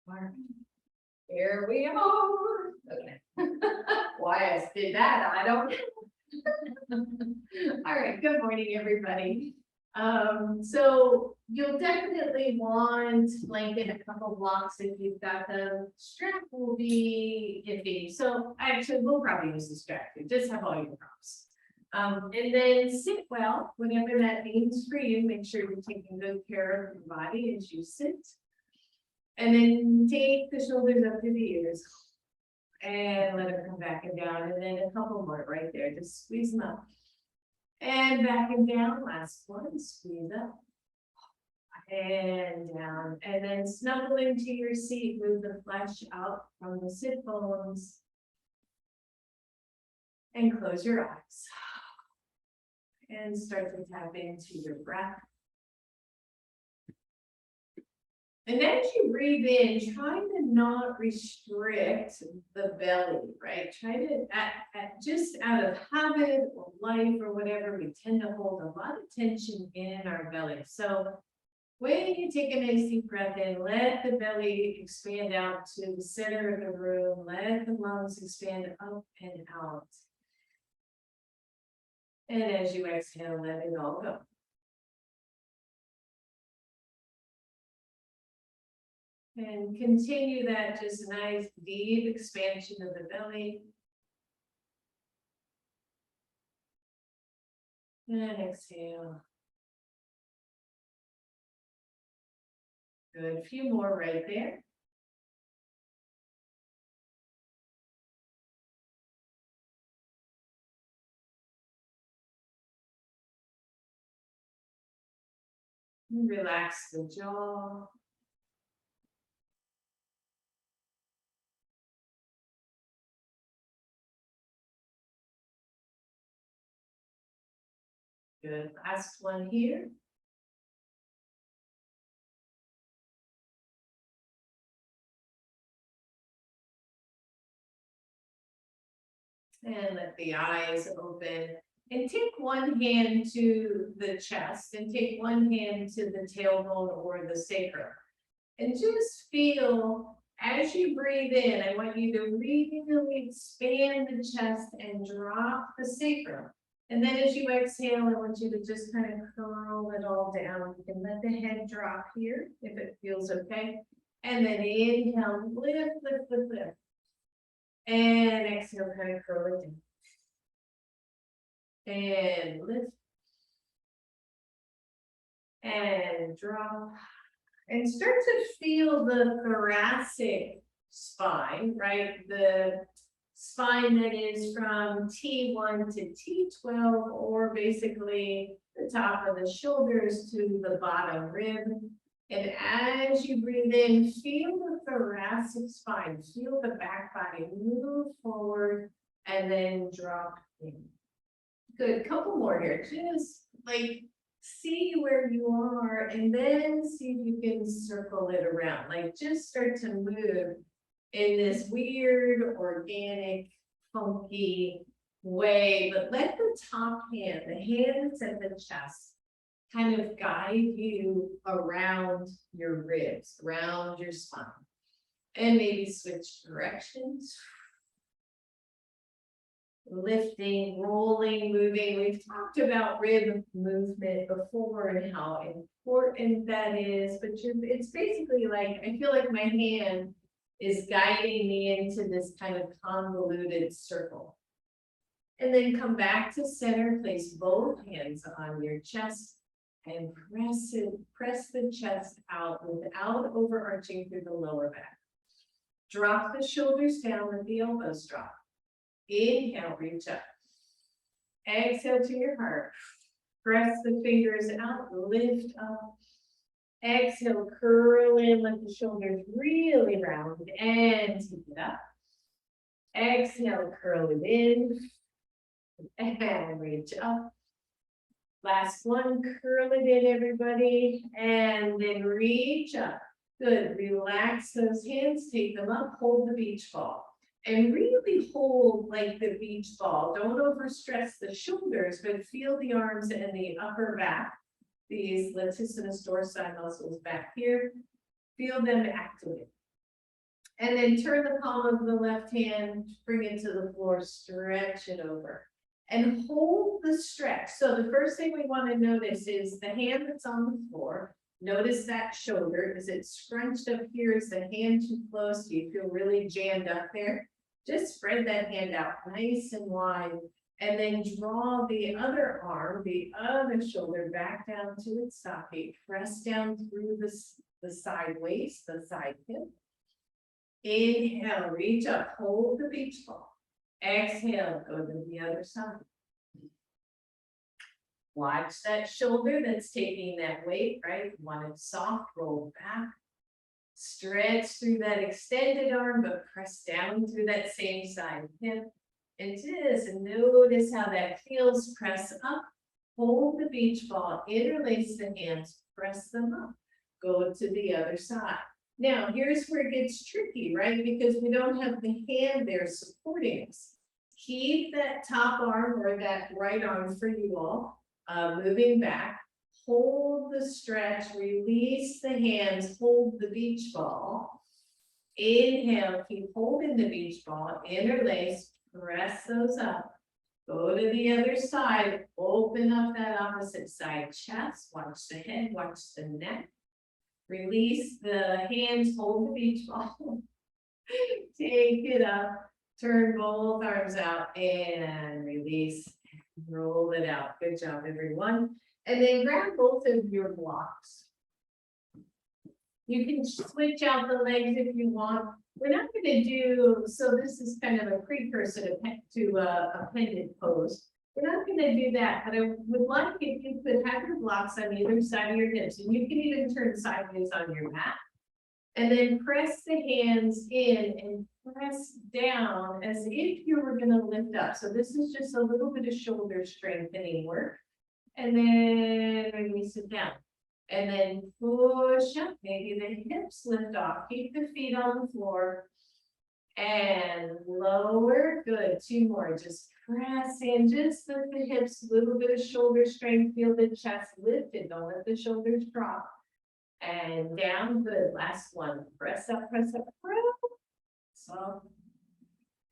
All right. Here we are. Okay. Why I did that, I don't know. All right, good morning, everybody. So you'll definitely want blanket a couple blocks if you've got them. Strap will be iffy, so actually we'll probably use the strap, just have all your props. And then sit well, whatever that means for you, make sure you're taking good care of your body as you sit. And then take the shoulders up to the ears. And let it come back and down, and then a couple more right there, just squeeze them up. And back and down, last one, squeeze up. And down, and then snuggle into your seat, move the flesh out from the sit bones. And close your eyes. And start to tap into your breath. And as you breathe in, try to not restrict the belly, right? Try to, just out of habit or life or whatever, we tend to hold a lot of tension in our belly. So when you take a nice deep breath in, let the belly expand out to the center of the room. Let the lungs expand up and out. And as you exhale, let it all go. And continue that just nice deep expansion of the belly. And exhale. Good, a few more right there. Relax the jaw. Good, last one here. And let the eyes open. And take one hand to the chest and take one hand to the tailbone or the sacrum. And just feel, as you breathe in, I want you to really expand the chest and drop the sacrum. And then as you exhale, I want you to just kind of curl it all down. You can let the head drop here if it feels okay. And then inhale, lift, lift, lift, lift. And exhale, kind of curl it down. And lift. And drop. And start to feel the thoracic spine, right? The spine that is from T1 to T12, or basically the top of the shoulders to the bottom rib. And as you breathe in, feel the thoracic spine, feel the back body move forward and then drop in. Good, couple more here, just like see where you are and then see if you can circle it around, like just start to move in this weird, organic, funky way, but let the top hand, the hands at the chest, kind of guide you around your ribs, around your spine. And maybe switch directions. Lifting, rolling, moving. We've talked about rib movement before and how important that is, but it's basically like, I feel like my hand is guiding me into this kind of convoluted circle. And then come back to center, place both hands on your chest and press the chest out without overarching through the lower back. Drop the shoulders down, let the elbows drop. Inhale, reach up. Exhale to your heart. Press the fingers out, lift up. Exhale, curl in, let the shoulders really round and take it up. Exhale, curl it in and reach up. Last one, curl it in, everybody, and then reach up. Good, relax those hands, take them up, hold the beach ball. And really hold like the beach ball. Don't overstress the shoulders, but feel the arms and the upper back. These latissimus dorsi muscles back here. Feel them activate. And then turn the palm of the left hand, bring it to the floor, stretch it over. And hold the stretch. So the first thing we want to notice is the hand that's on the floor. Notice that shoulder. Is it scrunched up here? Is the hand too close? Do you feel really jammed up there? Just spread that hand out nice and wide. And then draw the other arm, the other shoulder back down to its socket. Press down through the side waist, the side hip. Inhale, reach up, hold the beach ball. Exhale, go to the other side. Watch that shoulder that's taking that weight, right? Want it soft, roll back. Stretch through that extended arm, but press down through that same side hip. And just notice how that feels. Press up, hold the beach ball, interlace the hands, press them up. Go to the other side. Now, here's where it gets tricky, right? Because we don't have the hand there supporting us. Keep that top arm or that right arm for you all, moving back. Hold the stretch, release the hands, hold the beach ball. Inhale, keep holding the beach ball, interlace, press those up. Go to the other side, open up that opposite side chest, watch the head, watch the neck. Release the hands, hold the beach ball. Take it up, turn both arms out and release. Roll it out. Good job, everyone. And then grab both of your blocks. You can switch out the legs if you want. We're not going to do, so this is kind of a precursor to a pendant pose. We're not going to do that, but I would like if you could have your blocks on either side of your hips, and you can even turn sideways on your mat. And then press the hands in and press down as if you were going to lift up. So this is just a little bit of shoulder strengthening work. And then release it down. And then push up, maybe the hips lift off. Keep the feet on the floor. And lower, good, 2 more, just press in, just lift the hips, a little bit of shoulder strength, feel the chest lifted, don't let the shoulders drop. And down, good, last one, press up, press. So,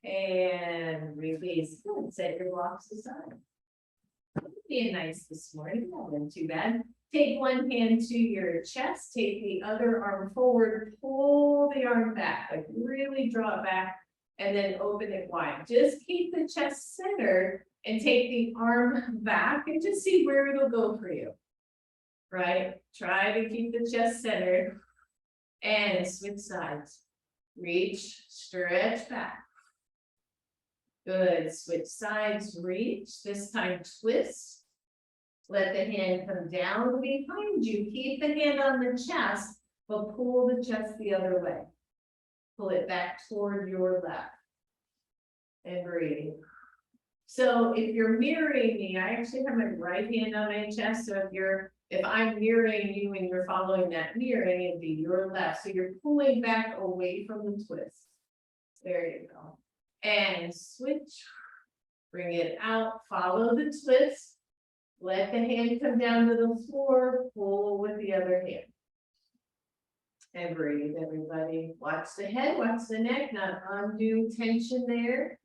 and release, good, set your blocks aside. Being nice this morning, not been too bad. Take one hand to your chest, take the other arm forward, pull the arm back, like really draw it back, and then open it wide. Just keep the chest centered and take the arm back and just see where it'll go for you. Right? Try to keep the chest centered and switch sides. Reach, stretch back. Good, switch sides, reach, this time twist. Let the hand come down behind you. Keep the hand on the chest, but pull the chest the other way. Pull it back toward your left. And breathe. So if you're mirroring me, I actually have my right hand on my chest. So if I'm mirroring you and you're following that mirroring, it'd be your left. So you're pulling back away from the twist. There you go. And switch. Bring it out. Follow the twist. Let the hand come down to the floor, pull with the other hand. And breathe, everybody. Watch the head, watch the neck, not undue tension there.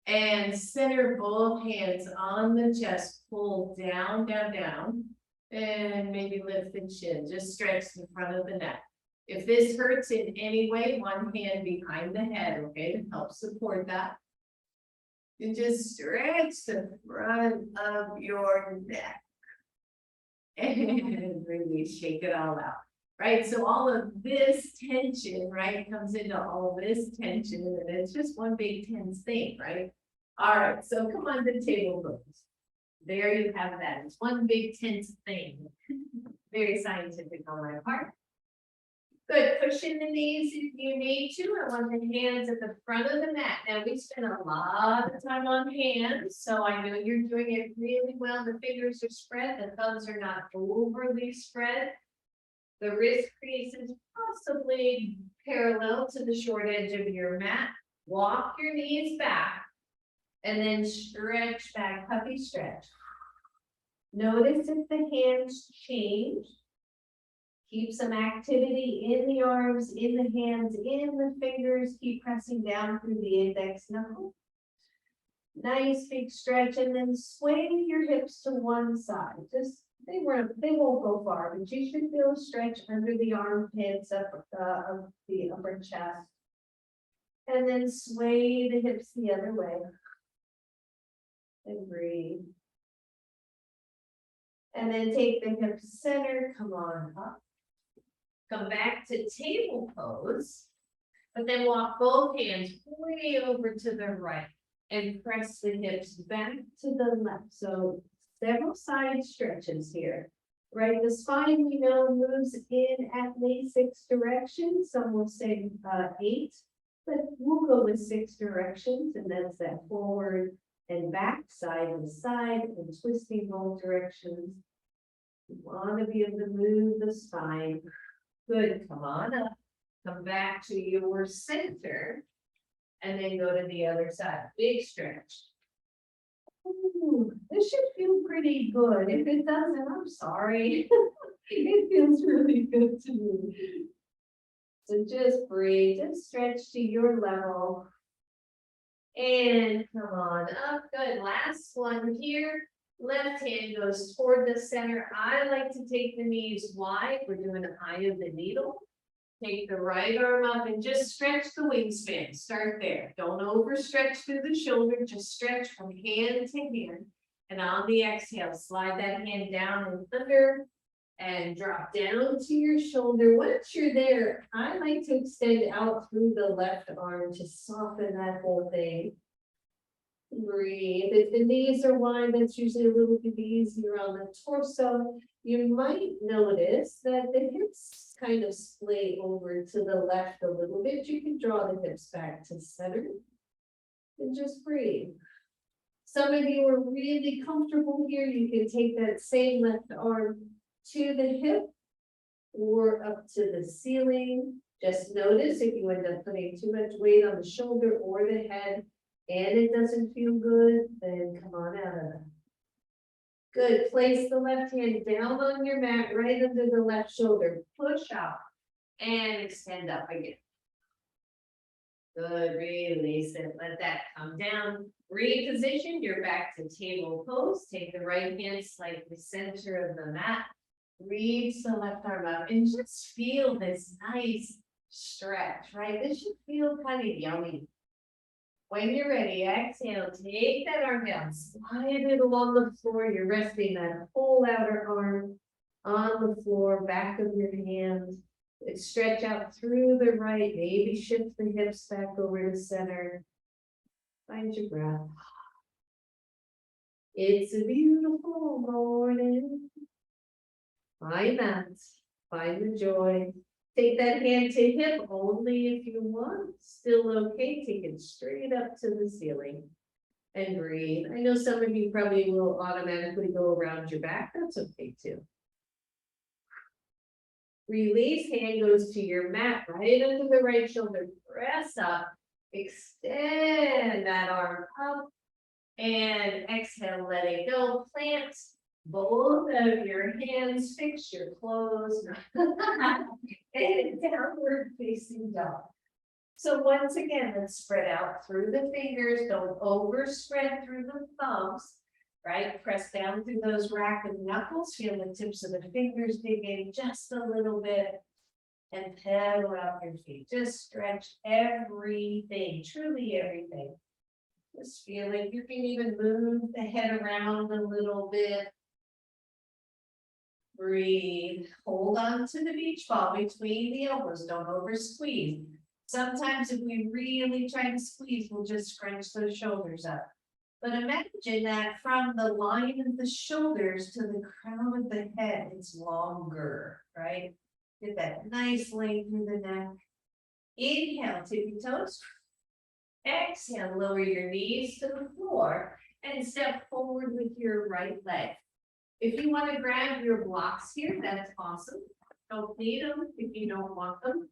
And center both hands on the chest, pull down, down, down. And maybe lift the chin, just stretch the front of the neck. If this hurts in any way, one hand behind the head, okay, to help support that. And just stretch the front of your neck. And really shake it all out. Right? So all of this tension, right, comes into all this tension, and it's just one big tense thing, right? All right, so come on to table pose. There you have that. It's one big tense thing. Very scientific on my part. Good, push in the knees if you need to. I want the hands at the front of the mat. Now we spend a lot of time on hands, so I know you're doing it really well. The fingers are spread, the thumbs are not overly spread. The wrist crease is possibly parallel to the short edge of your mat. Walk your knees back and then stretch back, puppy stretch. Notice if the hands change. Keep some activity in the arms, in the hands, in the fingers. Keep pressing down through the index knuckle. Nice big stretch, and then sway your hips to one side. Just they won't go far, but you should feel a stretch under the armpits of the upper chest. And then sway the hips the other way. And breathe. And then take the hips center, come on up. Come back to table pose, but then walk both hands way over to the right and press the hips back to the left. So several side stretches here, right? The spine we know moves in at least 6 directions. Some will say 8, but we'll go with 6 directions, and that's that forward and back, side to side, and twisting both directions. You want to be able to move the spine. Good, come on up, come back to your center, and then go to the other side, big stretch. Ooh, this should feel pretty good. If it doesn't, I'm sorry. It feels really good to me. So just breathe, just stretch to your level. And come on up, good, last one here. Left hand goes toward the center. I like to take the knees wide. We're doing an eye of the needle. Take the right arm up and just stretch the wingspan. Start there. Don't overstretch through the shoulder. Just stretch from hand to hand. And on the exhale, slide that hand down and under and drop down to your shoulder. Once you're there, I like to extend out through the left arm to soften that whole thing. Breathe. If the knees are wide, that's usually a little bit easier on the torso. You might notice that the hips kind of splay over to the left a little bit. You can draw the hips back to center and just breathe. Some of you are really comfortable here. You can take that same left arm to the hip or up to the ceiling. Just notice if you end up putting too much weight on the shoulder or the head, and it doesn't feel good, then come on out of it. Good, place the left hand down on your mat, right under the left shoulder. Push up and extend up again. Good, release it, let that come down. Reposition, you're back to table pose. Take the right hand slightly center of the mat. Reach the left arm up and just feel this nice stretch, right? This should feel kind of yummy. When you're ready, exhale, take that arm down, slide it along the floor. You're resting that whole outer arm on the floor, back of your hand. Stretch out through the right, maybe shift the hips back over to center. Find your breath. It's a beautiful morning. Find that, find the joy. Take that hand to hip only if you want. Still okay. Take it straight up to the ceiling and breathe. I know some of you probably will automatically go around your back. That's okay too. Release, hand goes to your mat, right under the right shoulder. Press up, extend that arm up, and exhale, let it go. Plant both of your hands, fix your clothes, and downward facing dog. So once again, let's spread out through the fingers. Don't overspread through the thumbs, right? Press down through those rack of knuckles. Feel the tips of the fingers dig in just a little bit and pedal out your feet. Just stretch everything, truly everything. Just feel it. You can even move the head around a little bit. Breathe, hold on to the beach ball between the elbows, don't over squeeze. Sometimes if we really try to squeeze, we'll just scrunch those shoulders up. But imagine that from the line of the shoulders to the crown of the head, it's longer, right? Get that nice length through the neck. Inhale, tippy toes. Exhale, lower your knees to the floor and step forward with your right leg. If you want to grab your blocks here, that's awesome. Don't need them if you don't want them.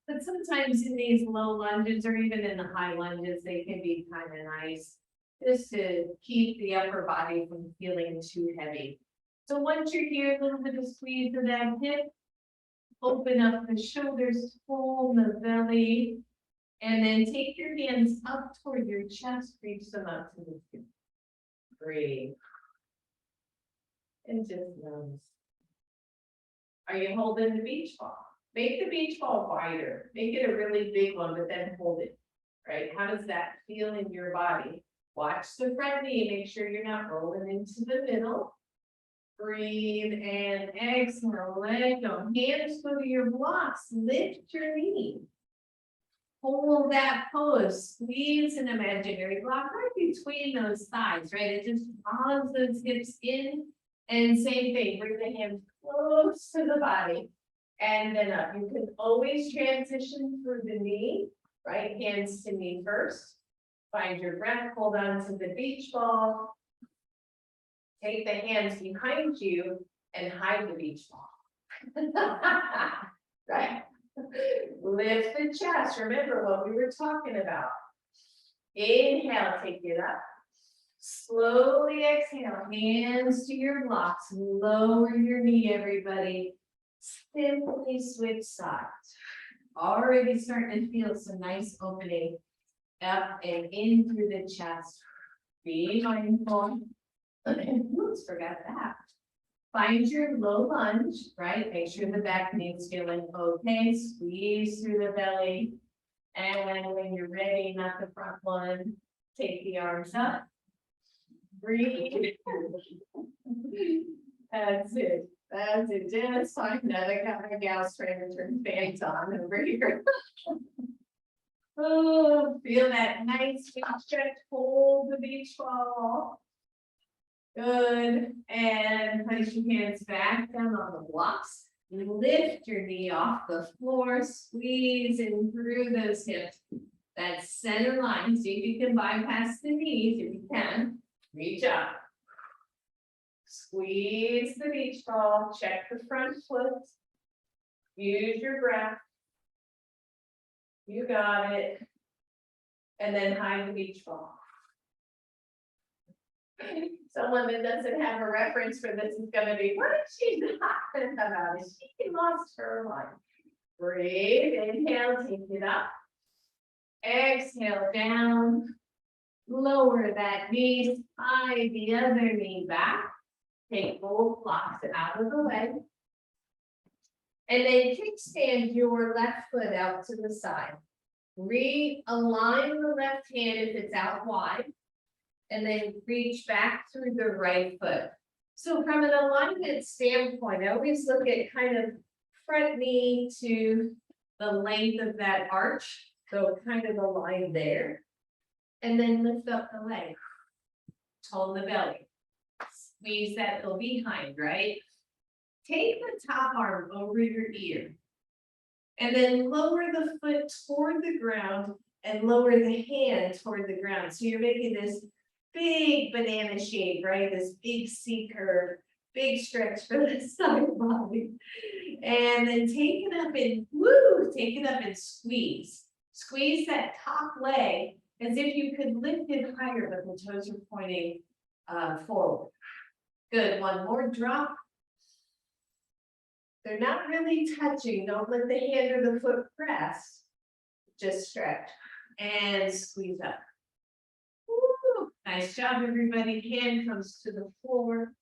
But sometimes in these low lunges or even in the high lunges, they can be kind of nice just to keep the upper body from feeling too heavy. So once you're here, a little bit of squeeze of that hip. Open up the shoulders, fold the belly, and then take your hands up toward your chest, reach them up to the chin. Breathe. And just notice. Are you holding the beach ball? Make the beach ball wider. Make it a really big one, but then hold it. Right? How does that feel in your body? Watch the front knee. Make sure you're not rolling into the middle. Breathe and exhale. Let go. Hands go to your blocks. Lift your knee. Hold that pose. Squeeze an imaginary block right between those thighs, right? It just draws those hips in. And same thing, bring the hands close to the body. And then up. You can always transition through the knee, right? Hands to knee first. Find your breath, hold on to the beach ball. Take the hands behind you and hide the beach ball. Right? Lift the chest. Remember what we were talking about. Inhale, take it up. Slowly exhale, hands to your blocks. Lower your knee, everybody. Simply switch sides. Already starting to feel some nice opening up and in through the chest. Be mindful. Oops, forgot that. Find your low lunge, right? Make sure the back knee's feeling okay. Squeeze through the belly. And when you're ready, not the front one, take the arms up. Breathe. That's it. That's it. Just like that. I got my gals trying to turn fans on over here. Oh, feel that nice big stretch. Hold the beach ball. Good. And place your hands back down on the blocks. Lift your knee off the floor. Squeeze in through those hips. That center line. See if you can bypass the knees if you can. Reach up. Squeeze the beach ball. Check the front foot. Use your breath. You got it. And then hide the beach ball. Someone that doesn't have a reference for this is going to be, what is she talking about? She lost her life. Breathe. Inhale, take it up. Exhale down. Lower that knee. Slide the other knee back. Take both blocks out of the way. And then kickstand your left foot out to the side. Realign the left hand if it's out wide. And then reach back through the right foot. So from an alignment standpoint, I always look at kind of front knee to the length of that arch. So kind of align there. And then lift up the leg. Tone the belly. Squeeze that little behind, right? Take the top arm over your ear. And then lower the foot toward the ground and lower the hand toward the ground. So you're making this big banana shape, right? This big C curve, big stretch for the side body. And then take it up and woo, take it up and squeeze. Squeeze that top leg as if you could lift it higher, but the toes are pointing forward. Good, one more drop. They're not really touching. Don't let the hand or the foot press. Just stretch and squeeze up. Woo. Nice job, everybody. Hand comes to the floor.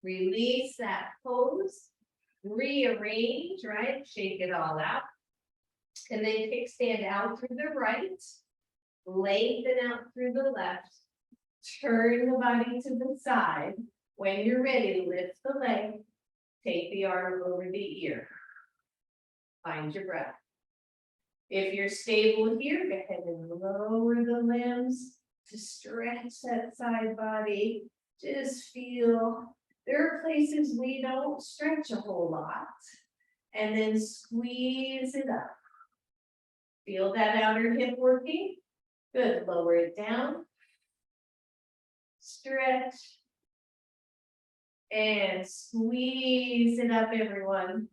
Release that pose. Rearrange, right? Shake it all out. And then kickstand out through the right. Lengthen out through the left. Turn the body to the side. When you're ready, lift the leg. Take the arm over the ear. Find your breath. If you're stable here, go ahead and lower the limbs to stretch that side body. Just feel there are places we don't stretch a whole lot. And then squeeze it up. Feel that outer hip working. Good. Lower it down. Stretch. And squeeze it up, everyone.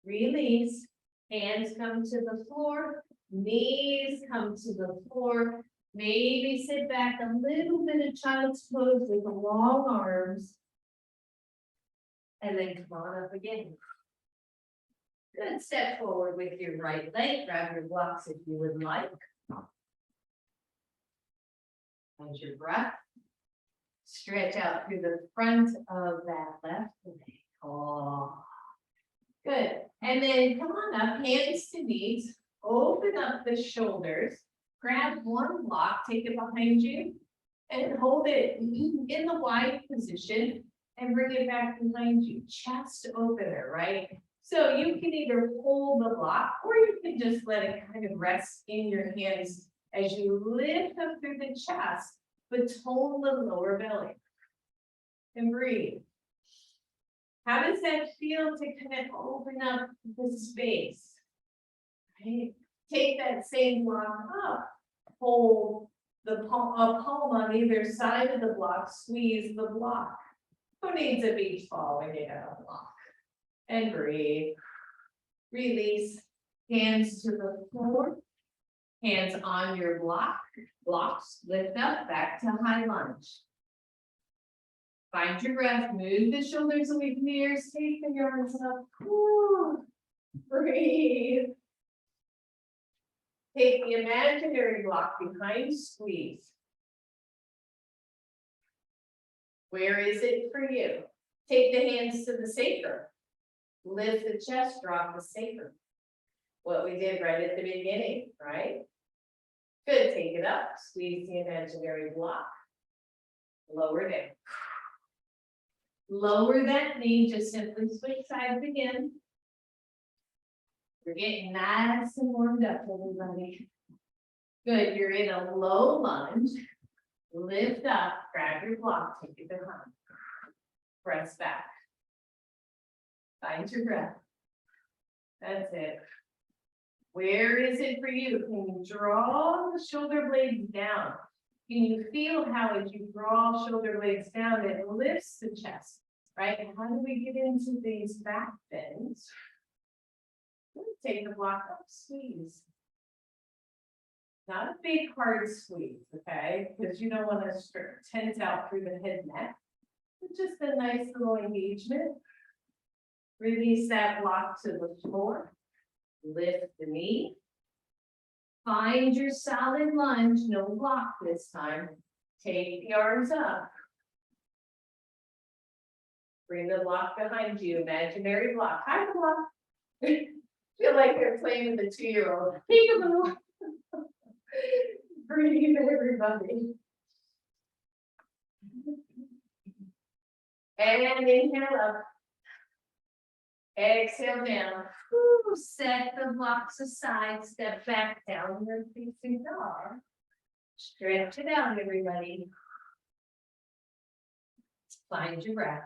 Release. Hands come to the floor. Knees come to the floor. Maybe sit back a little bit of child's pose with the long arms. And then come on up again. Good, step forward with your right leg, grab your blocks if you would like. Hold your breath. Stretch out through the front of that left leg. Oh, good. And then come on up, hands to knees, open up the shoulders, grab one block, take it behind you, and hold it in the wide position and bring it back behind you. Chest opener, right? So you can either hold the block or you can just let it kind of rest in your hands as you lift up through the chest, but tone the lower belly. And breathe. How does that feel to kind of open up the space? Right? Take that same block up, hold the palm on either side of the block, squeeze the block. Who needs a beach ball when you got a block? And breathe. Release. Hands to the floor. Hands on your blocks. Lift up, back to high lunge. Find your breath, move the shoulders away from the ears, take the arms up. Ooh. Breathe. Take the imaginary block behind, squeeze. Where is it for you? Take the hands to the sacrum. Lift the chest, drop the sacrum. What we did right at the beginning, right? Good, take it up, squeeze the imaginary block. Lower down. Lower that knee, just simply switch sides again. We're getting nice and warmed up, everybody. Good, you're in a low lunge. Lift up, grab your block, take it behind. Press back. Find your breath. That's it. Where is it for you? Can you draw the shoulder blades down? Can you feel how as you draw shoulder blades down, it lifts the chest, right? And how do we get into these back bends? Take the block up, squeeze. Not a big hard squeeze, okay? Because you don't want to tense out through the head neck. But just a nice little engagement. Release that block to the floor. Lift the knee. Find your solid lunge, no block this time. Take the arms up. Bring the block behind you, imaginary block. Hi, block. Feel like they're playing with a 2-year-old. Peekaboo. Breathe, everybody. And inhale up. Exhale down. Ooh, set the blocks aside, step back down your facing dog. Stretch it out, everybody. Find your breath.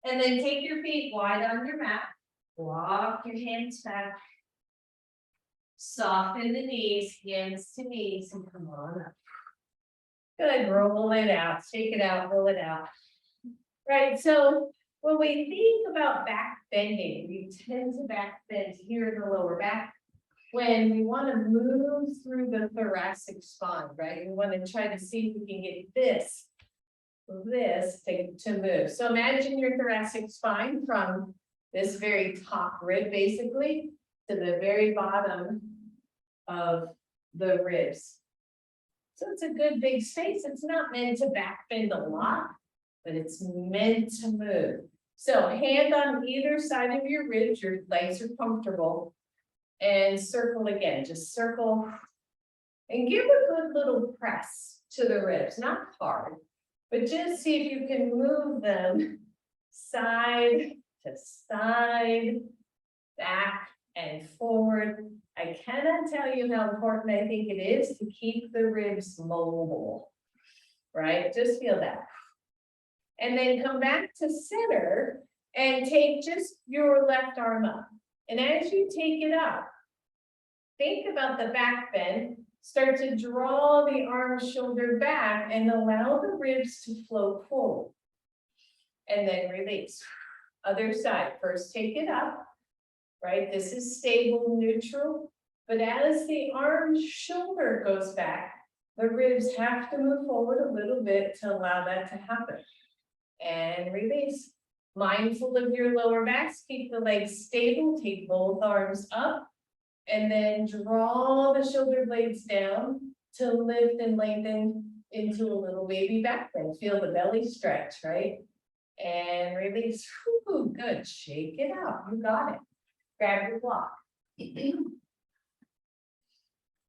And then take your feet wide on your mat. Walk your hands back. Soften the knees, hands to knees, and come on up. Good, roll it out, shake it out, roll it out. Right, so when we think about back bending, we tend to back bend here in the lower back. When we want to move through the thoracic spine, right? We want to try to see if we can get this to move. So imagine your thoracic spine from this very top rib, basically, to the very bottom of the ribs. So it's a good big space. It's not meant to back bend a lot, but it's meant to move. So hand on either side of your ribs, your legs are comfortable, and circle again, just circle and give a good little press to the ribs, not hard, but just see if you can move them side to side, back and forward. I cannot tell you how important I think it is to keep the ribs mobile, right? Just feel that. And then come back to center and take just your left arm up. And as you take it up, think about the back bend, start to draw the arm shoulder back and allow the ribs to float forward. And then release. Other side, first take it up, right? This is stable, neutral. But as the arm shoulder goes back, the ribs have to move forward a little bit to allow that to happen. And release. Mindful of your lower backs, keep the legs stable, take both arms up. And then draw the shoulder blades down to lift and lengthen into a little baby back bend. Feel the belly stretch, right? And release. Whew, good. Shake it out. You got it. Grab your block.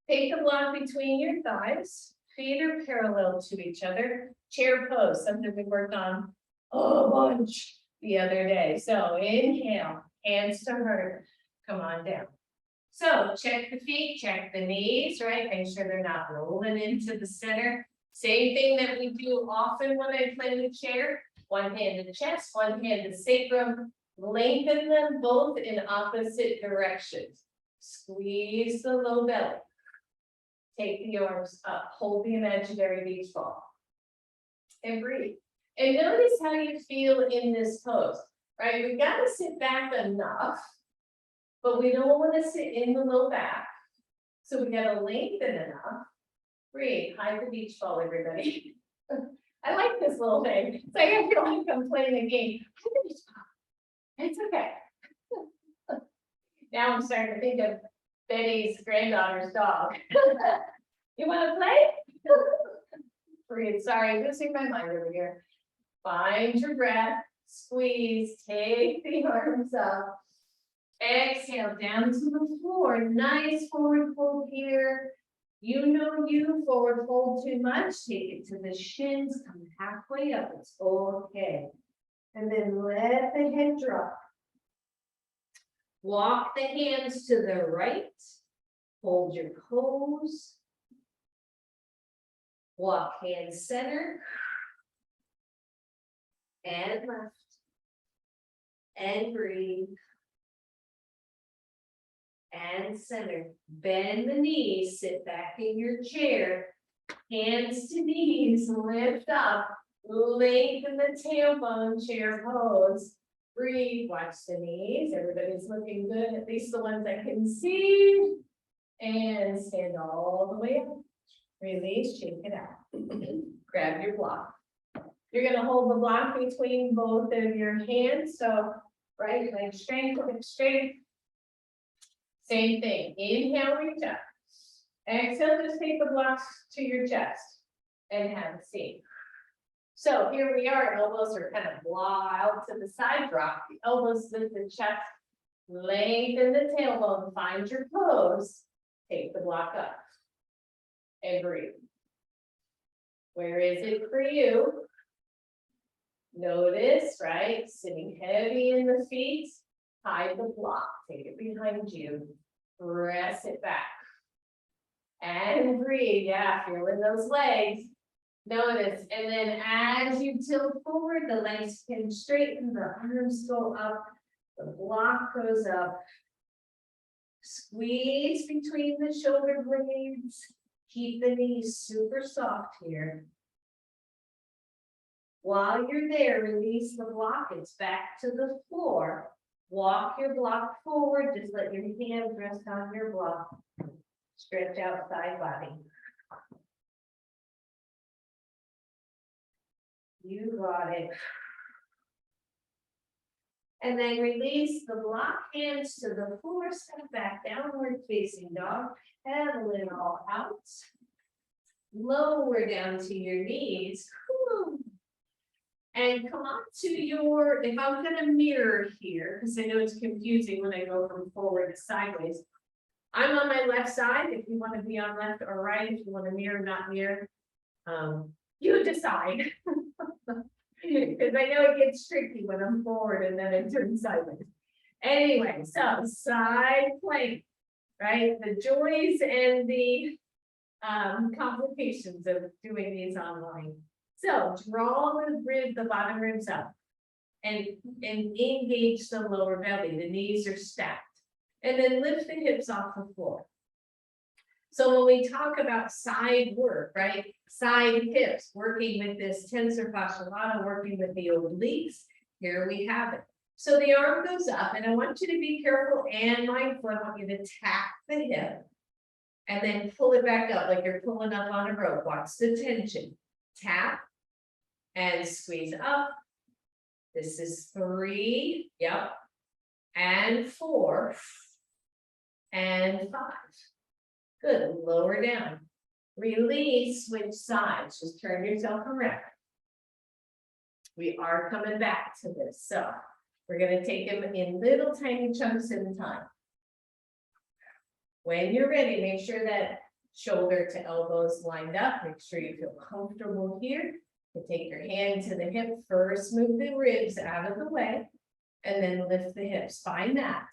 Take the block between your thighs. Feet are parallel to each other. Chair pose, something we worked on a bunch the other day. So inhale, hands to heart. Come on down. So check the feet, check the knees, right? Make sure they're not rolling into the center. Same thing that we do often when I play the chair. One hand to chest, one hand to sacrum. Lengthen them both in opposite directions. Squeeze the low belly. Take the arms up, hold the imaginary beach ball. And breathe. And notice how you feel in this pose, right? We've got to sit back enough, but we don't want to sit in the low back. So we got to lengthen enough. Breathe, hide the beach ball, everybody. I like this little thing. It's like I feel like I'm playing a game. Hide the beach ball. It's okay. Now I'm starting to think of Betty's granddaughter's dog. You want to play? Breathe. Sorry, I'm losing my mind over here. Find your breath. Squeeze. Take the arms up. Exhale down to the floor. Nice forward fold here. You know you forward fold too much. Take it to the shins. Come halfway up. It's okay. And then let the head drop. Walk the hands to the right. Hold your pose. Walk hands center. And left. And breathe. And center. Bend the knees, sit back in your chair. Hands to knees, lift up. Lengthen the tailbone, chair pose. Breathe, watch the knees. Everybody's looking good, at least the ones I can see. And stand all the way up. Release, shake it out. Grab your block. You're gonna hold the block between both of your hands. So right leg straight, leg straight. Same thing. Inhale, reach up. Exhale, just take the blocks to your chest and have a seat. So here we are, elbows are kind of blah out to the side, drop the elbows to the chest, lengthen the tailbone, find your pose, take the block up, and breathe. Where is it for you? Notice, right, sitting heavy in the feet, hide the block, take it behind you, press it back, and breathe, yeah, feeling those legs. Notice, and then as you tilt forward, the legs can straighten, the arms go up, the block goes up. Squeeze between the shoulder blades. Keep the knees super soft here. While you're there, release the block. It's back to the floor. Walk your block forward. Just let your hands rest on your block. Stretch out side body. You got it. And then release the block, hands to the floor, step back, downward facing dog, pedal it all out. Lower down to your knees. Whew. And come on to your, if I'm gonna mirror here, because I know it's confusing when I go from forward to sideways. I'm on my left side, if you want to be on left or right, if you want to mirror, not mirror. You decide. Because I know it gets tricky when I'm forward and then it turns sideways. Anyway, so side plank, right? The joys and the complications of doing these online. So draw the bottom ribs up and engage the lower belly. The knees are stacked. And then lift the hips off the floor. So when we talk about side work, right? Side hips, working with this tensor fascia lata, working with the obliques, here we have it. So the arm goes up, and I want you to be careful and mindful. I want you to tap the hip and then pull it back up like you're pulling up on a rope. Watch the tension. Tap and squeeze up This is 3, yep. And 4. And 5. Good, lower down. Release, switch sides, just turn yourself around. We are coming back to this, so we're gonna take them in little tiny chunks at a time. When you're ready, make sure that shoulder to elbow is lined up. Make sure you feel comfortable here. You take your hand to the hip first, move the ribs out of the way, and then lift the hips. Find that.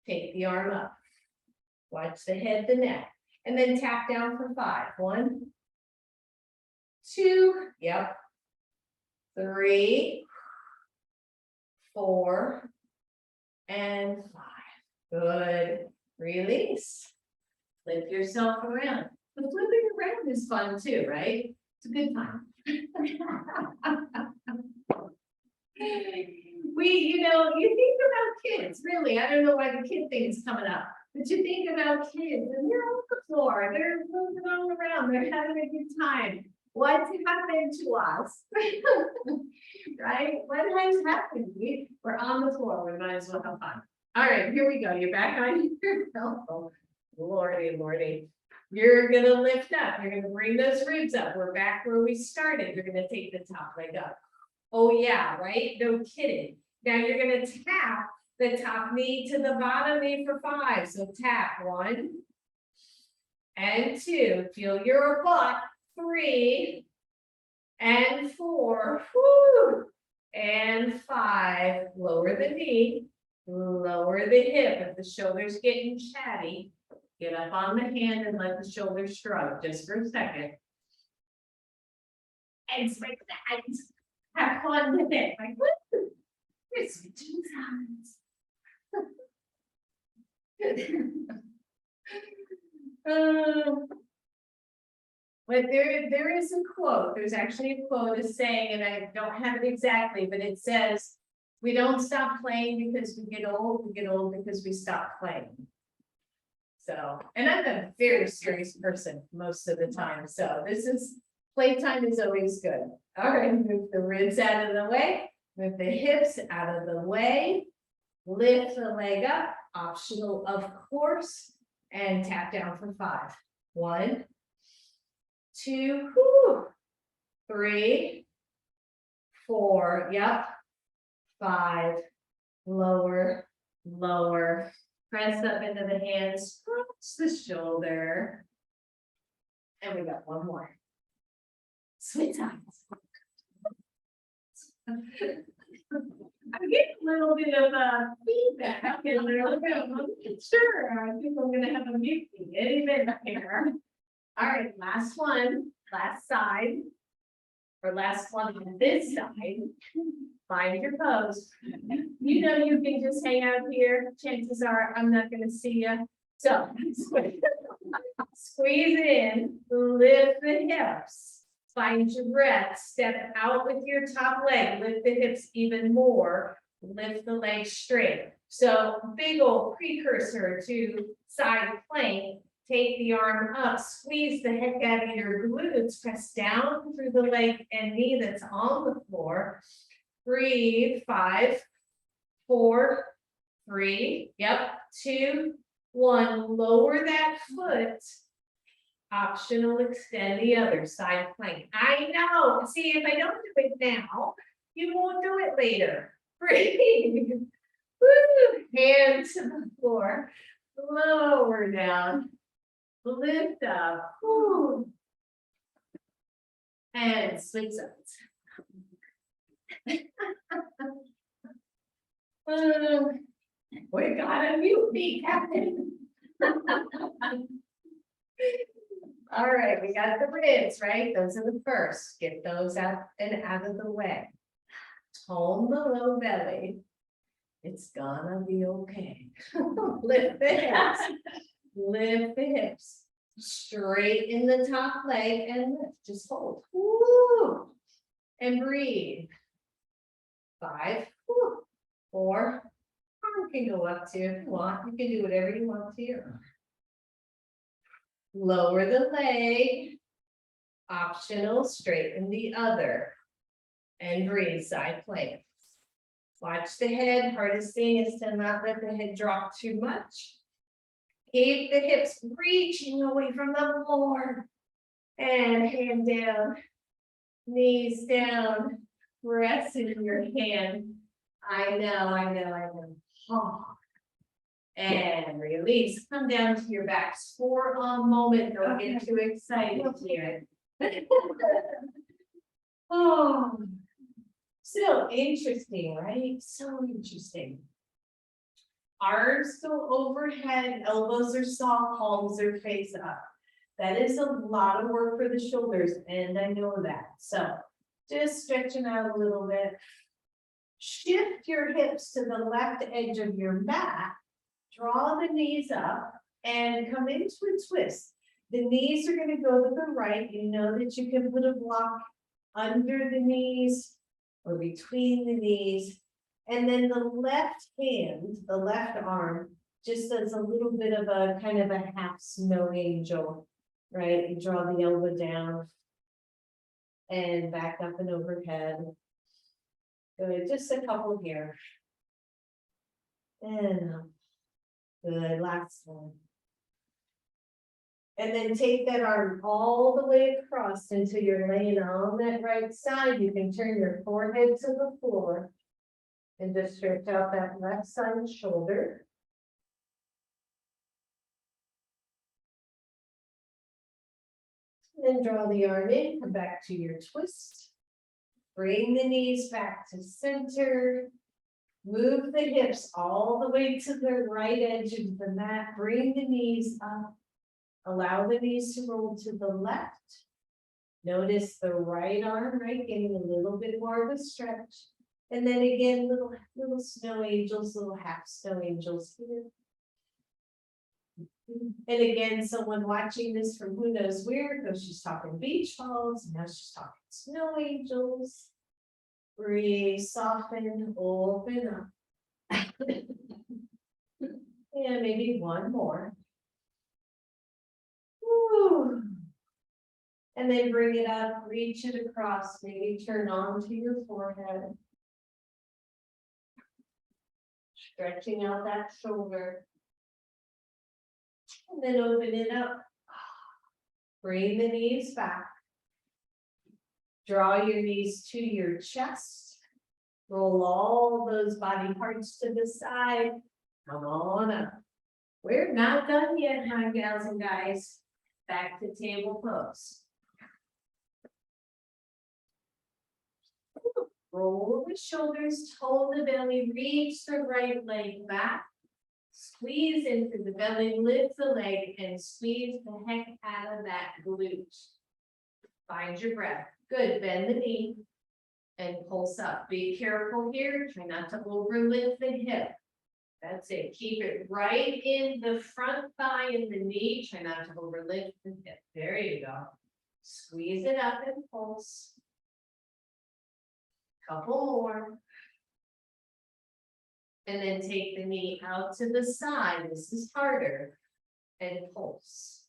Take the arm up. Watch the head, the neck, and then tap down for 5. 1, 2, yep. 3, 4, and 5. Good. Release. Flip yourself around. The flipping around is fun too, right? It's a good time. You think about kids, really. I don't know why the kid thing is coming up, but you think about kids and they're on the floor, they're moving all around, they're having a good time. What's happened to us? Right? What has happened? We're on the floor, we might as well have fun. All right, here we go. You're back on your elbow. Lordy, Lordy. You're gonna lift up. You're gonna bring those ribs up. We're back where we started. You're gonna take the top leg up. Oh yeah, right? No kidding. Now you're gonna tap the top knee to the bottom knee for 5. So tap 1 and 2. Feel your butt. 3 and 4. Whoo, and 5. Lower the knee. Lower the hip. If the shoulder's getting chatty, get up on the hand and let the shoulders shrug just for a second. And switch that. Have fun with it. Like, what? We're switching sides. But there is a quote. There's actually a quote is saying, and I don't have it exactly, but it says, we don't stop playing because we get old because we stop playing. So, and I'm a very serious person most of the time. So playtime is always good. All right, move the ribs out of the way, move the hips out of the way, lift the leg up, optional of course, and tap down for 5. 1, 2, 3, 4, yep. 5, lower, lower, press up into the hands, scratch the shoulder. And we got one more. Switch sides. I'm getting a little bit of feedback in there. Sure, I think I'm gonna have a mutiny any minute here. All right, last one, last side. Or last one on this side. Find your pose. You know you can just hang out here. Chances are I'm not gonna see you. So squeeze in, lift the hips, find your breath, step out with your top leg, lift the hips even more, lift the leg straight. So big old precursor to side plank. Take the arm up, squeeze the heck out of your glutes, press down through the leg and knee that's on the floor. Breathe. 5, 4, 3, yep, 2, 1. Lower that foot. Optional, extend the other side plank. I know. See, if I don't do it now, you won't do it later. Breathe. Woo. Hands to the floor. Lower down. Lift up. Woo. And switch sides. We got a mutiny, Captain. All right, we got the ribs, right? Those are the first. Get those out and out of the way. Tone the low belly. It's gonna be okay. Lift the hips. Lift the hips. Straighten the top leg and lift. Just hold. Woo. And breathe. 5, 4. Arm can go up to if you want. You can do whatever you want to here. Lower the leg. Optional, straighten the other. And breathe, side plank. Watch the head, hardest thing is to not let the head drop too much. Keep the hips reaching away from the floor. And hand down, knees down, press in your hand. I know. Oh. And release, come down to your backs for a moment, don't get too excited here. Oh, so interesting, right? So interesting. Arms go overhead, elbows are soft, palms are face up. That is a lot of work for the shoulders, and I know that. So just stretch them out a little bit. Shift your hips to the left edge of your mat. Draw the knees up and come into a twist. The knees are going to go to the right. You know that you can put a block under the knees or between the knees. And then the left hand, the left arm, just does a little bit of a kind of a half snow angel, right? You draw the elbow down and back up and overhead. Good, just a couple here. And good, last one. And then take that arm all the way across until you're laying on that right side. You can turn your forehead to the floor. And just stretch out that left side shoulder. Then draw the arm in, come back to your twist. Bring the knees back to center. Move the hips all the way to the right edge of the mat. Bring the knees up. Allow the knees to roll to the left. Notice the right arm, right, getting a little bit more of a stretch. And then again, little snow angels, little half snow angels here. And again, someone watching this from who knows where, because she's talking beach balls, and now she's talking snow angels. Breathe, soften, open up. And maybe one more. Woo. And then bring it up, reach it across, maybe turn onto your forehead. Stretching out that shoulder. And then open it up. Bring the knees back. Draw your knees to your chest. Roll all those body parts to the side. Come on up. We're not done yet, my gals and guys. Back to table pose. Roll the shoulders, toe the belly, reach the right leg back. Squeeze into the belly, lift the leg, and squeeze the heck out of that glute. Find your breath. Good, bend the knee and pulse up. Be careful here, try not to overlift the hip. That's it, keep it right in the front thigh and the knee, try not to overlift the hip. There you go. Squeeze it up and pulse. Couple more. And then take the knee out to the side. This is harder. And pulse.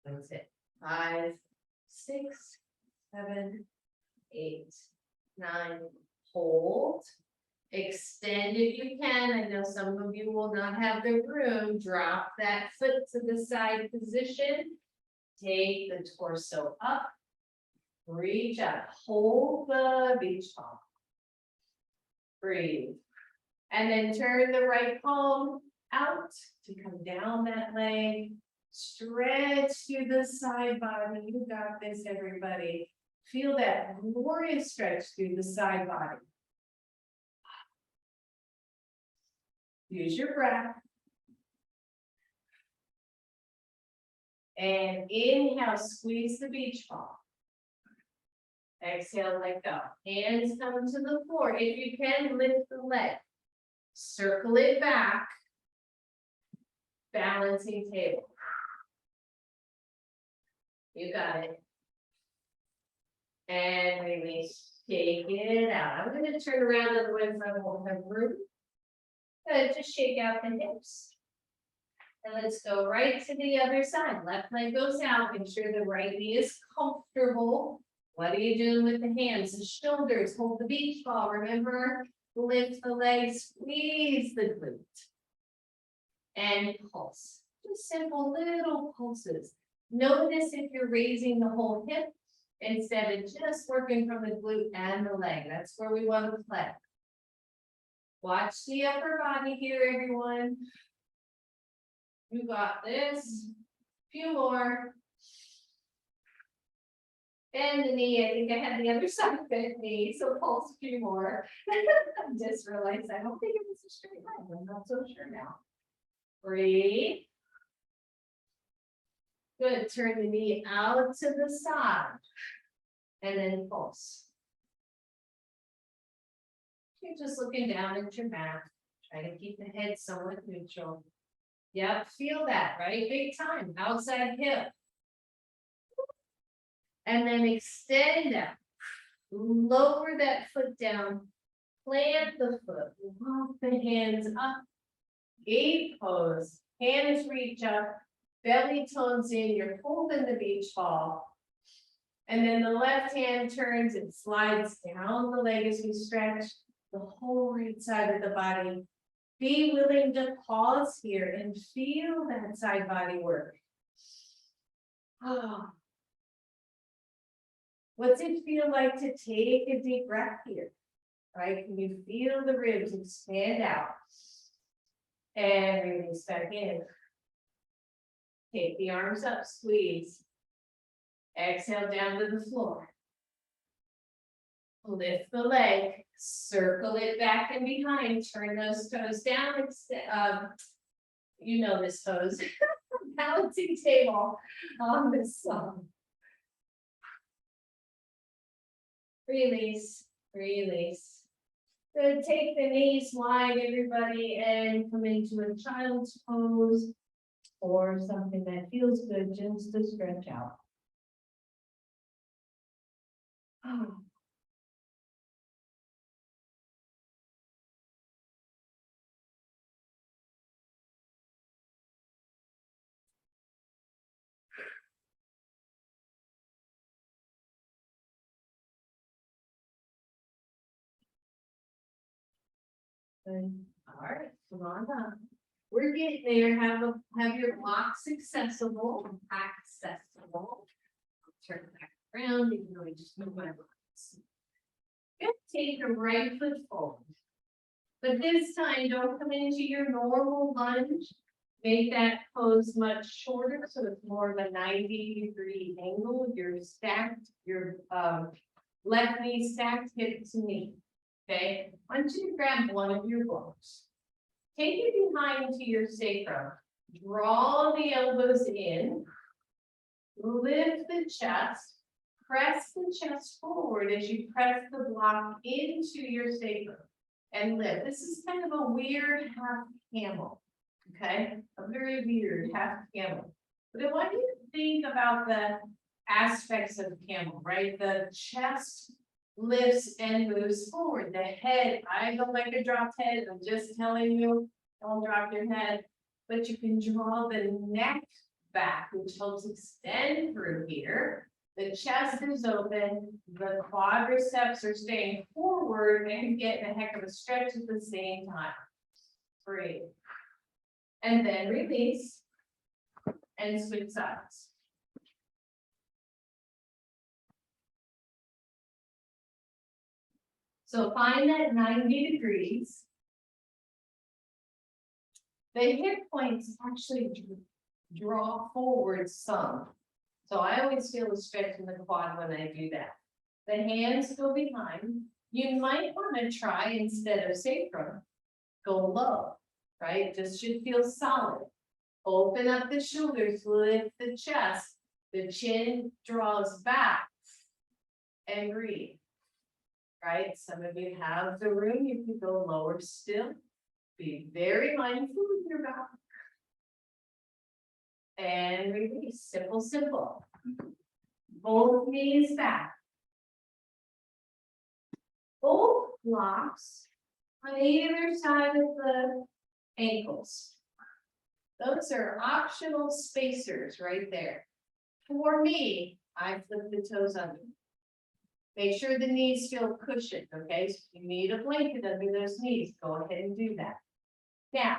That's it. 5, 6, 7, 8, 9. Hold. Extend if you can. I know some of you will not have the room. Drop that foot to the side position. Take the torso up. Reach up, hold the beach ball. Breathe. And then turn the right palm out to come down that leg. Stretch through the side body. You got this, everybody. Feel that glorious stretch through the side body. Use your breath. And inhale, squeeze the beach ball. Exhale, let go. Hands come to the floor. If you can, lift the leg. Circle it back. Balancing table. You got it. And release. Shake it out. I'm going to turn around, otherwise I won't have room. Good. Just shake out the hips. And let's go right to the other side. Left leg goes out. Make sure the right knee is comfortable. What are you doing with the hands? The shoulders, hold the beach ball, remember? Lift the legs, squeeze the glute. And pulse, just simple little pulses. Notice if you're raising the whole hip instead of just working from the glute and the leg. That's where we want to play. Watch the upper body here, everyone. You got this. Few more. Bend the knee. I think I had the other side bent knee, so pulse a few more. I just realized I don't think it was a straight line. I'm not so sure now. Breathe. Good. Turn the knee out to the side. And then pulse. You're just looking down at your mat. Try to keep the head somewhat neutral. Yep, feel that, right? Big time. Outside hip. And then extend out. Lower that foot down. Plant the foot. Walk the hands up. Gate pose. Hands reach up. Belly tones in. You're holding the beach ball. And then the left hand turns and slides down the leg as we stretch the whole right side of the body. Be willing to pause here and feel that side body work. Oh. What's it feel like to take a deep breath here? Right? Can you feel the ribs expand out? And release back in. Take the arms up, squeeze. Exhale down to the floor. Lift the leg, circle it back and behind, turn those toes down. You know this pose. Balancing table on this side. Release, release. Good, take the knees wide, everybody, and come into a child's pose or something that feels good just to stretch out. Oh. Good. All right, come on up. We're getting there. Have your blocks accessible. Turn back around, even though I just moved my blocks. Good. Take your right foot forward. But this time, don't come into your normal lunge. Make that pose much shorter, so it's more of a 90-degree angle. You're stacked, your left knee stacked, hip to knee. Okay, I want you to grab one of your blocks. Take it behind to your sacrum. Draw the elbows in. Lift the chest. Press the chest forward as you press the block into your sacrum. And lift. This is kind of a weird half camel. Okay, a very weird half camel. But I want you to think about the aspects of camel, right? The chest lifts and moves forward. The head, I don't like a dropped head. I'm just telling you, don't drop your head. But you can draw the neck back, which helps extend through here. The chest is open, the quadriceps are staying forward, and getting a heck of a stretch at the same time. Breathe. And then release and switch sides. So find that 90 degrees. The hip points actually draw forward some. So I always feel a stretch in the quad when I do that. The hands go behind. You might want to try, instead of sacrum, go low, right? This should feel solid. Open up the shoulders, lift the chest. The chin draws back and breathe. Right? Some of you have the room, you can go lower still. Be very mindful of your back. And release. Simple, simple. Both knees back. Both blocks on either side of the ankles. Those are optional spacers right there. For me, I flip the toes under. Make sure the knees feel cushioned, okay? So if you need a blanket under those knees, go ahead and do that. Now,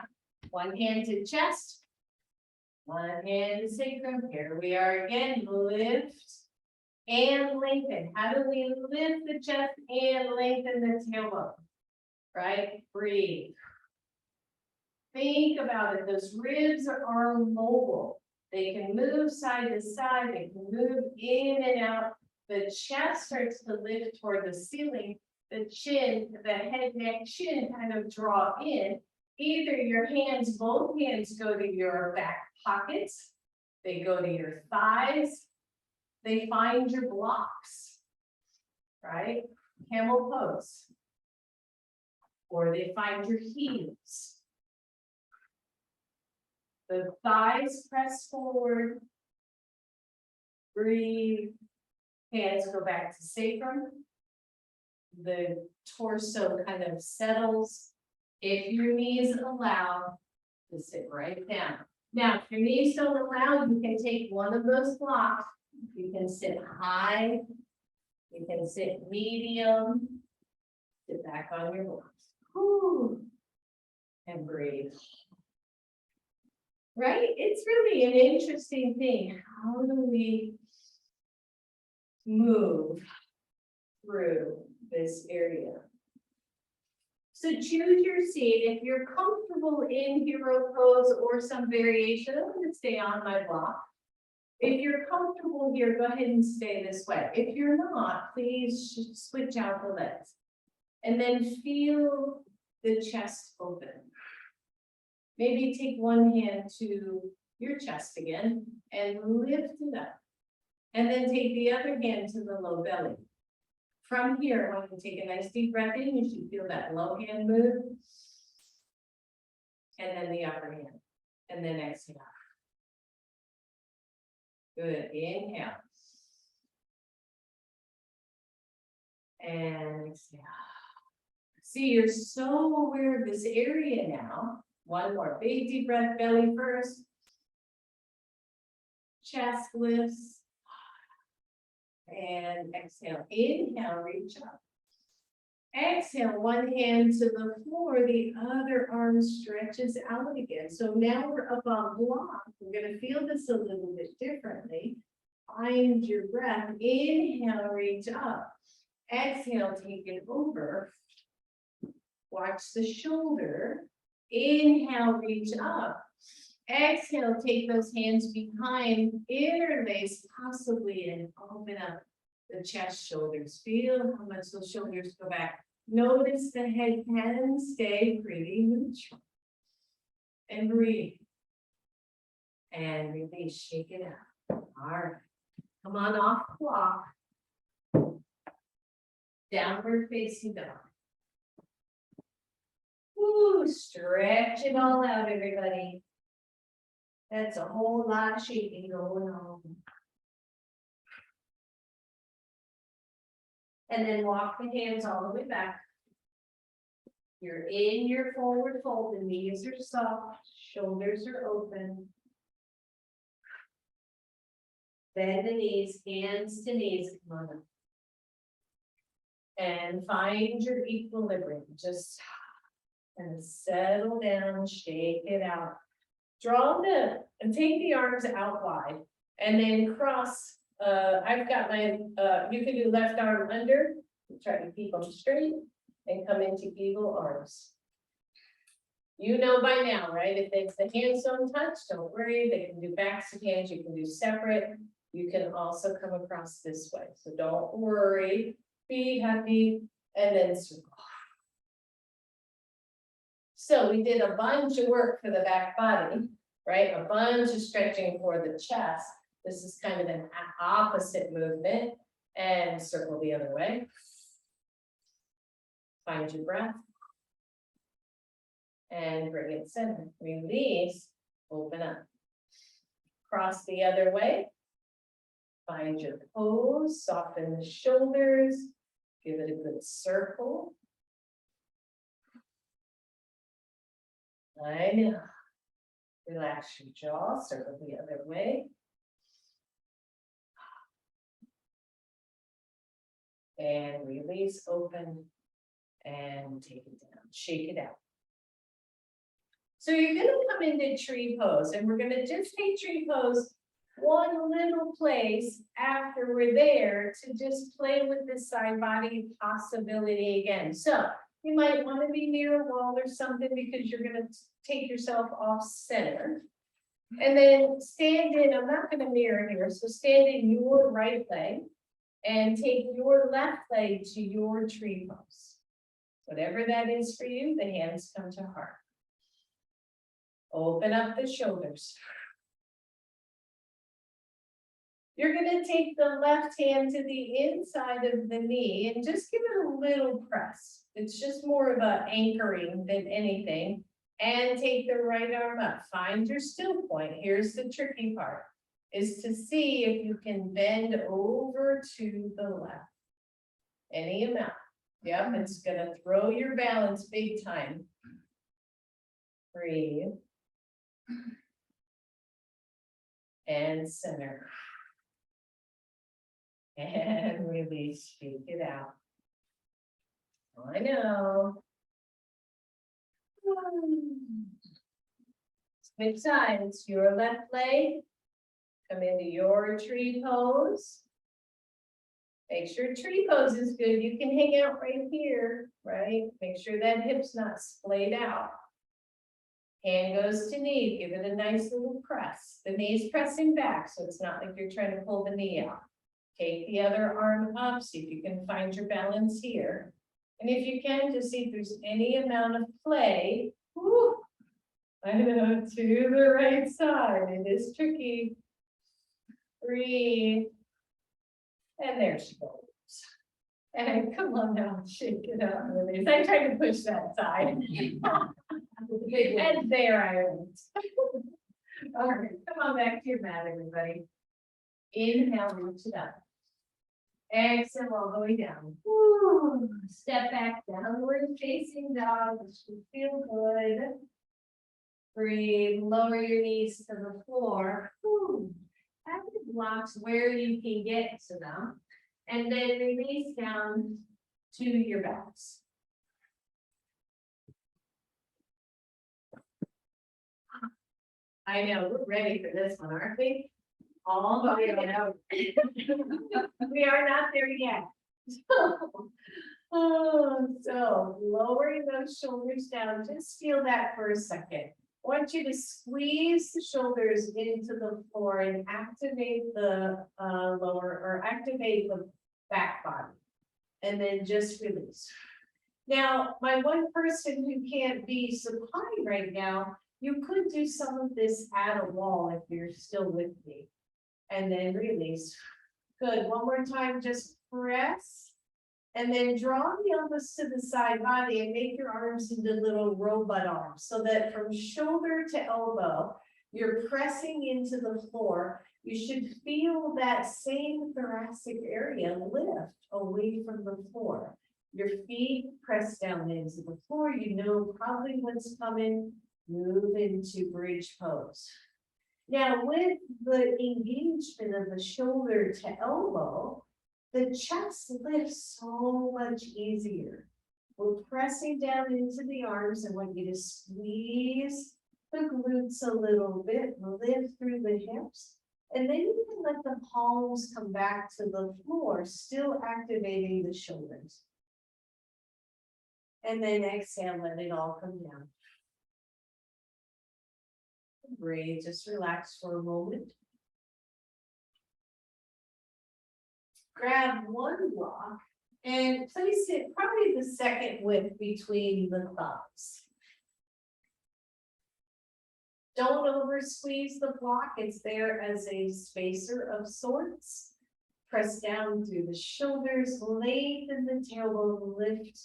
one hand to chest. One hand to sacrum. Here we are again, lift and lengthen. How do we lift the chest and lengthen the tailbone? Right? Breathe. Think about it. Those ribs are mobile. They can move side to side. They can move in and out. The chest starts to lift toward the ceiling. The chin, the head, neck, chin kind of draw in. Either your hands, both hands go to your back pockets. They go to your thighs. They find your blocks, right? Camel pose. Or they find your heels. The thighs press forward. Breathe. Hands go back to sacrum. The torso kind of settles. If your knees allow, to sit right down. Now, if your knees don't allow, you can take one of those blocks. You can sit high. You can sit medium. Sit back on your blocks. Whew. And breathe. Right? It's really an interesting thing. How do we move through this area? So choose your seat. If you're comfortable in hero pose or some variation, I'm going to stay on my block. If you're comfortable here, go ahead and stay this way. If you're not, please switch out the legs. And then feel the chest open. Maybe take one hand to your chest again and lift it up. And then take the other hand to the low belly. From here, I want you to take a nice deep breath in. You should feel that low hand move. And then the upper hand. And then exhale. Good. Inhale. And exhale. See, you're so aware of this area now. One more big deep breath, belly first. Chest lifts. And exhale. Inhale, reach up. Exhale, one hand to the floor, the other arm stretches out again. So now we're up on block. We're going to feel this a little bit differently. Find your breath. Inhale, reach up. Exhale, take it over. Watch the shoulder. Inhale, reach up. Exhale, take those hands behind, interlace possibly, and open up the chest, shoulders. Feel how much those shoulders go back. Notice the head can stay pretty neutral. And breathe. And release, shake it out. All right. Come on off the block. Downward facing dog. Woo, stretch it all out, everybody. That's a whole lot of shaking going on. And then walk the hands all the way back. You're in your forward fold, the knees are soft, shoulders are open. Bend the knees, hands to knees, come on up. And find your equilibrium, just kind of settle down, shake it out. Draw the, and take the arms out wide, and then cross, I've got my, you can do left arm under, try to keep them straight, and come into eagle arms. You know by now, right? If it's the hands don't touch, don't worry, they can do backs of hands, you can do separate. You can also come across this way, so don't worry, be happy, and then circle. So we did a bunch of work for the back body, right? A bunch of stretching for the chest. This is kind of an opposite movement, and circle the other way. Find your breath. And bring it center. Release, open up. Cross the other way. Find your pose, soften the shoulders, give it a good circle. I know. Relax your jaw, circle the other way. And release, open. And take it down, shake it out. So you're gonna come into tree pose, and we're gonna just take tree pose one little place after we're there to just play with this side body possibility again. So you might want to be near a wall or something because you're gonna take yourself off center. And then stand in, I'm not gonna mirror here, so stand in your right leg and take your left leg to your tree pose. Whatever that is for you, the hands come to heart. Open up the shoulders. You're gonna take the left hand to the inside of the knee and just give it a little press. It's just more of a anchoring than anything. And take the right arm up, find your still point. Here's the tricky part, is to see if you can bend over to the left. Any amount. Yep, it's gonna throw your balance big time. Breathe. And center. And release, shake it out. I know. Switch sides, your left leg. Come into your tree pose. Make sure tree pose is good. You can hang out right here, right? Make sure that hip's not splayed out. Hand goes to knee, give it a nice little press. The knee's pressing back, so it's not like you're trying to pull the knee out. Take the other arm up, see if you can find your balance here. And if you can, just see if there's any amount of play. Woo, I know, to the right side. It is tricky. Breathe. And there she goes. And come on now, shake it out. Release. I tried to push that side. And there I went. All right, come on back to your mat, everybody. Inhale, reach it up. Exhale all the way down. Woo. Step back, downward facing dog, which should feel good. Breathe, lower your knees to the floor. Woo. Active blocks where you can get to them. And then release down to your backs. I know, we're ready for this one, aren't we? All the way out. We are not there yet. So lowering those shoulders down, just feel that for a second. I want you to squeeze the shoulders into the floor and activate the lower or activate the back body. And then just release. Now, my one person who can't be supine right now, you could do some of this at a wall if you're still with me. And then release. Good. One more time, just press. And then draw the elbows to the side body and make your arms into little robot arms so that from shoulder to elbow, you're pressing into the floor. You should feel that same thoracic area lift away from the floor. Your feet press down into the floor. You know probably what's coming. Move into bridge pose. Now, with the engagement of the shoulder to elbow, the chest lifts so much easier. We're pressing down into the arms. I want you to squeeze the glutes a little bit, lift through the hips, and then you can let the palms come back to the floor, still activating the shoulders. And then exhale, let it all come down. Breathe, just relax for a moment. Grab one block and place it probably the second width between the thumbs. Don't over squeeze the block, it's there as a spacer of sorts. Press down through the shoulders, lengthen the tailbone, lift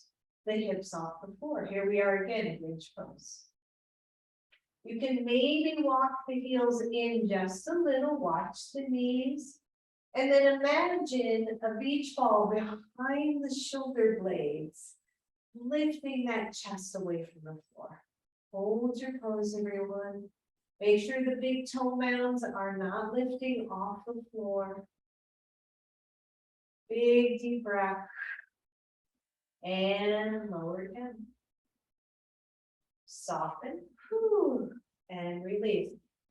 the hips off the floor. Here we are again, bridge pose. You can maybe walk the heels in just a little, watch the knees. And then imagine a beach ball behind the shoulder blades, lifting that chest away from the floor. Hold your pose, everyone. Make sure the big toe mounds are not lifting off the floor. Big deep breath. And lower it down. Soften. Whew, and release.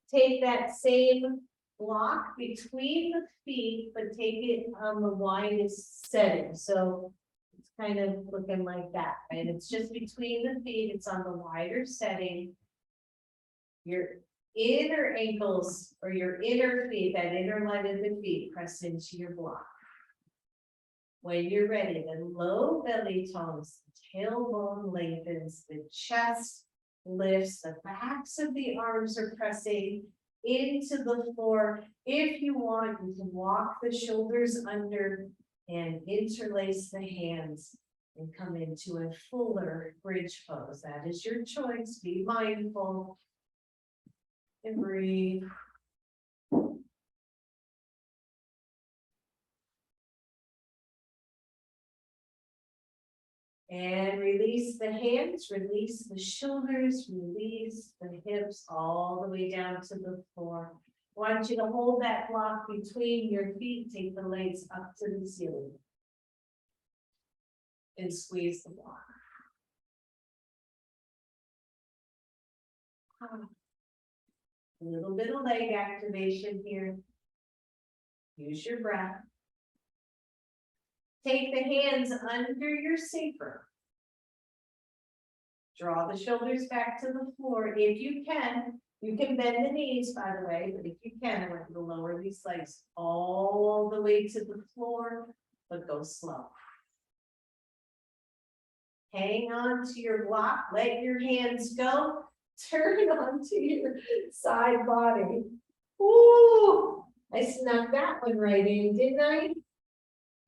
Take that same block between the feet, but take it on the widest setting. So it's kind of looking like that, right? It's just between the feet. It's on the wider setting. Your inner ankles or your inner feet, that inner line of the feet, press into your block. When you're ready, the low belly tones, the tailbone lengthens, the chest lifts, the backs of the arms are pressing into the floor. If you want, you can walk the shoulders under and interlace the hands and come into a fuller bridge pose. That is your choice. Be mindful and breathe. And release the hands, release the shoulders, release the hips all the way down to the floor. I want you to hold that block between your feet, take the legs up to the ceiling. And squeeze the block. A little bit of leg activation here. Use your breath. Take the hands under your sacrum. Draw the shoulders back to the floor. If you can bend the knees, by the way, but if you can, I want you to lower these legs all the way to the floor, but go slow. Hang on to your block, let your hands go, turn onto your side body. Ooh, I snuck that one right in, didn't I?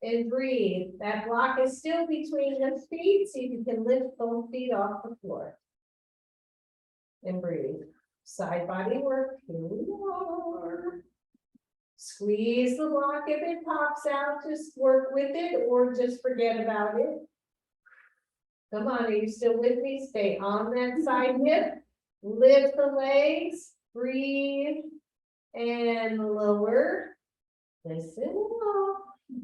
And breathe. That block is still between the feet. See if you can lift both feet off the floor. And breathe. Side body work. Here we are. Squeeze the block. If it pops out, just work with it or just forget about it. Come on, are you still with me? Stay on that side hip. Lift the legs. Breathe. And lower. Listen up.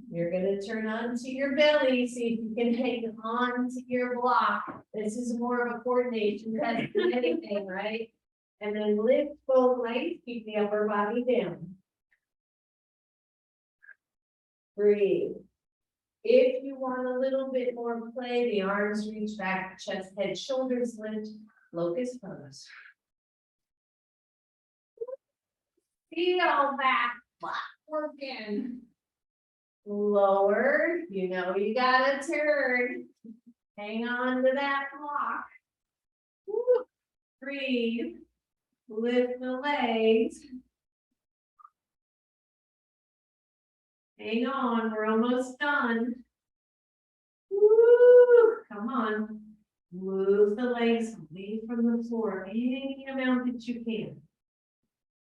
You're going to turn onto your belly, see if you can hang on to your block. This is more of a coordination test than anything, right? And then lift both legs, keep the upper body down. Breathe. If you want a little bit more play, the arms reach back, chest, head, shoulders lift, locust pose. Feel that block working. Lower, you know you gotta turn. Hang on to that block. Woo. Breathe. Lift the legs. Hang on, we're almost done. Woo. Come on. Move the legs away from the floor any amount that you can.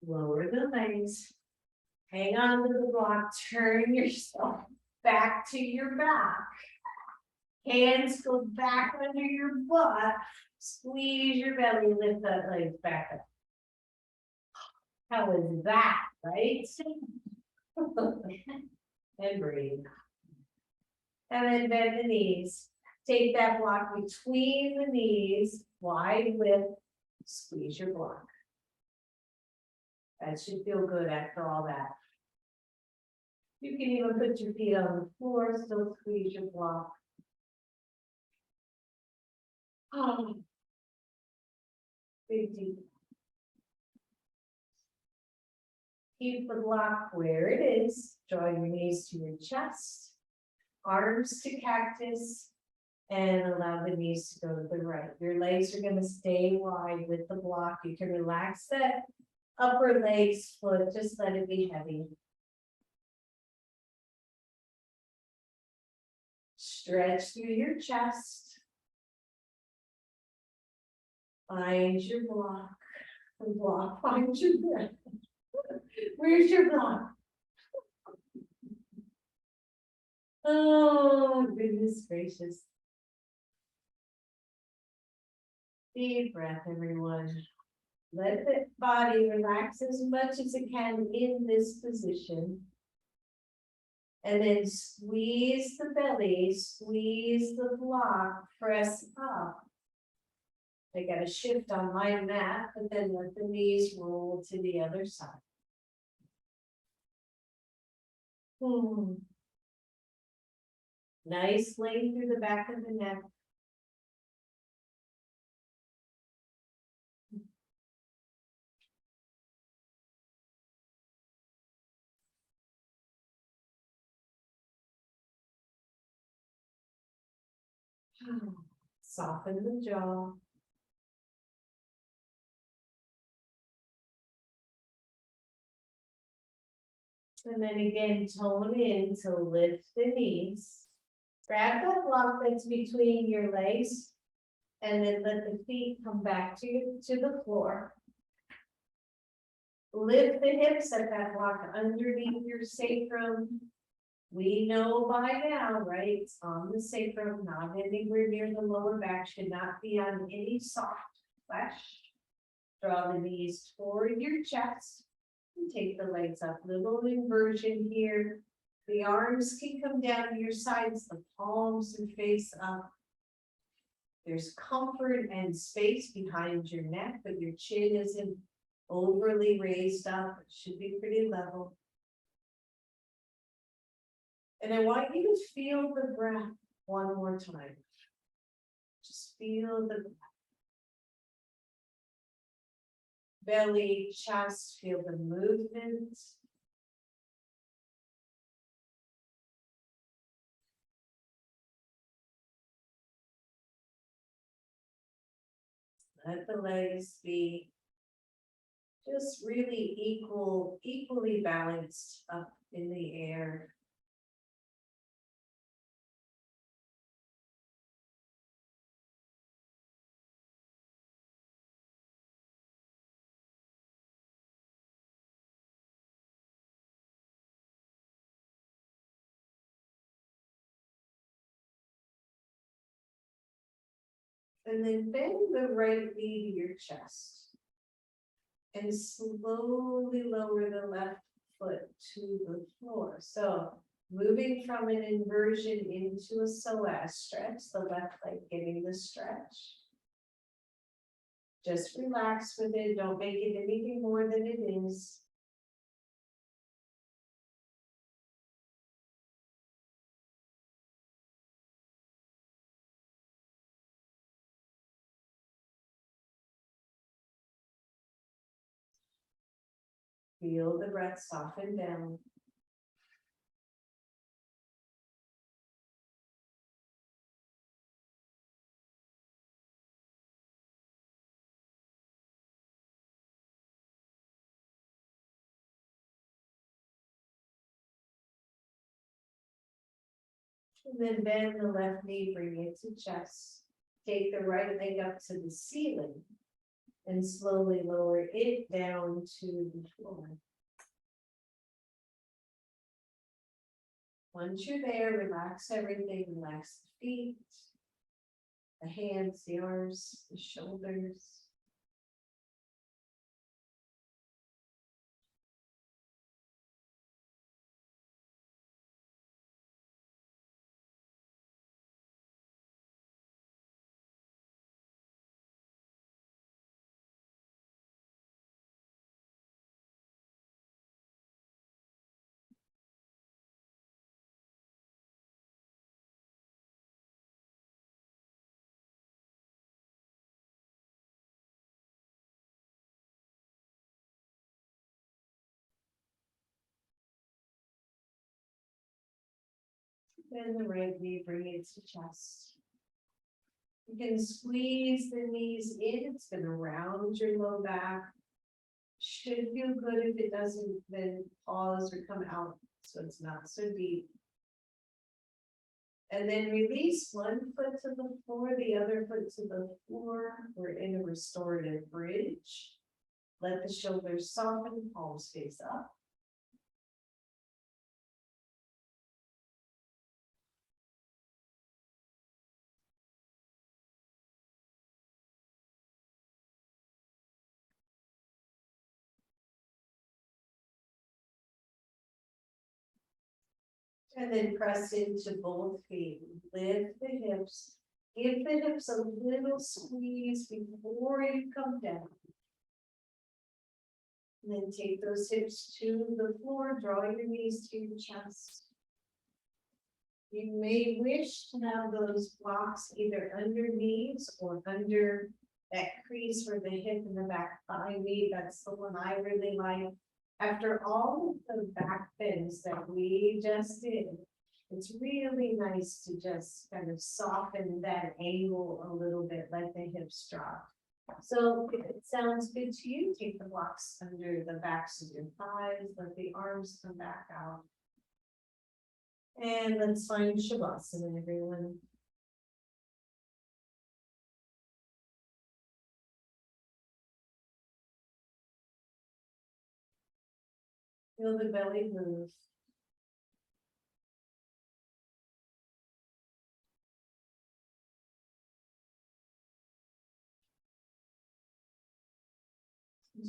Lower the legs. Hang on to the block, turn yourself back to your back. Hands go back under your butt. Squeeze your belly, lift that legs back up. How is that, right? And breathe. And then bend the knees. Take that block between the knees, wide width, squeeze your block. That should feel good after all that. You can even put your feet on the floor, still squeeze your block. Oh. Big deep. Keep the block where it is. Draw your knees to your chest, arms to cactus, and allow the knees to go to the right. Your legs are going to stay wide with the block. You can relax that upper legs, foot, just let it be heavy. Stretch through your chest. Find your block. The block, find your breath. Where's your block? Oh, goodness gracious. Deep breath, everyone. Let the body relax as much as it can in this position. And then squeeze the belly, squeeze the block, press up. I got a shift on my mat, but then let the knees roll to the other side. Nice length through the back of the neck. Soften the jaw. And then again, tone in to lift the knees. Grab that block that's between your legs. And then let the feet come back to the floor. Lift the hips at that block underneath your sacrum. We know by now, right? It's on the sacrum, not anywhere near the lower back, should not be on any soft flesh. Draw the knees toward your chest. And take the legs up, little inversion here. The arms can come down to your sides, the palms are face up. There's comfort and space behind your neck, but your chin isn't overly raised up. It should be pretty level. And I want you to feel the breath one more time. Just feel the belly, chest, feel the movement. Let the legs be just really equally balanced up in the air. And then bend the right knee to your chest. And slowly lower the left foot to the floor. So moving from an inversion into a psoas stretch, the left leg getting the stretch. Just relax with it, don't make it anything more than it is. Feel the breath soften down. And then bend the left knee, bring it to chest. Take the right leg up to the ceiling and slowly lower it down to the floor. Once you're there, relax everything, relax the feet, the hands, the arms, the shoulders. Bend the right knee, bring it to chest. You can squeeze the knees in, it's gonna round your low back. Should feel good. If it doesn't, then pause or come out so it's not so deep. And then release one foot to the floor, the other foot to the floor. We're in a restorative bridge. Let the shoulders soften, palms face up. And then press into both feet, lift the hips, give the hips a little squeeze before you come down. And then take those hips to the floor, draw your knees to your chest. You may wish to have those blocks either under knees or under that crease where the hip and the back thigh meet. That's the one I really like. After all of the back bends that we just did, it's really nice to just kind of soften that angle a little bit, let the hips drop. So if it sounds good to you, take the blocks under the backs of your thighs, let the arms come back out. And let's find Shavasana, everyone. Feel the belly move.